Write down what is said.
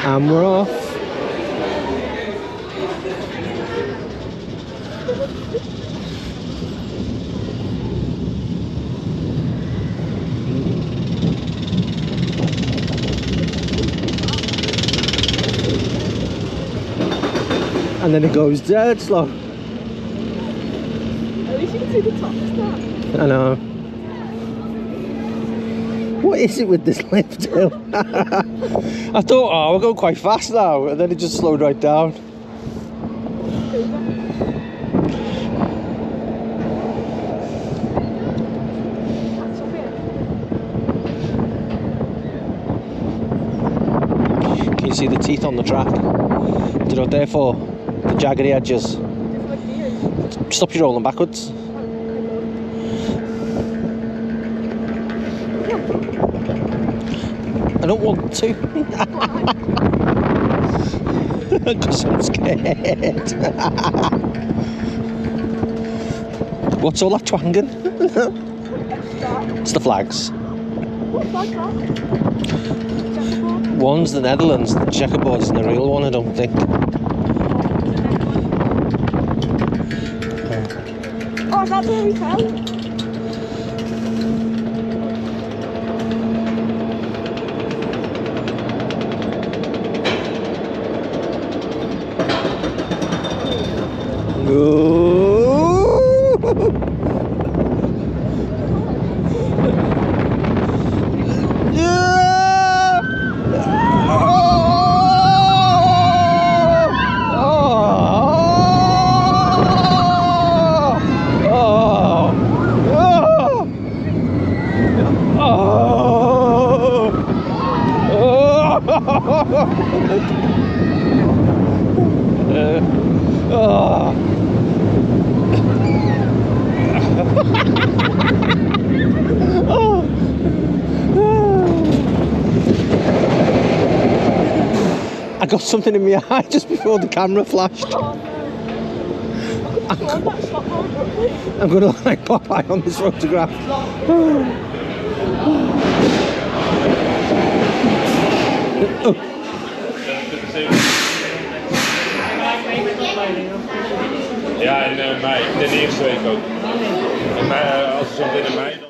And we're off. And then it goes dead slow. At least you can see the top stuff. I know. What is it with this lift hill? I thought, oh, we're going quite fast now, and then it just slowed right down. Can you see the teeth on the track? Do you know what they're for? The jaggedy edges. Stop you rolling backwards. I don't want to. Because I'm scared. What's all that twanging? It's the flags. What flag that? One's the Netherlands, the checkerboard's the real one, I don't think. Oh, is that the hotel? I got something in my eye just before the camera flashed. Oh, no. I'm going to look like Popeye on this photograph. Ja, in mei. De eerste week ook. En als het zo binnen mei.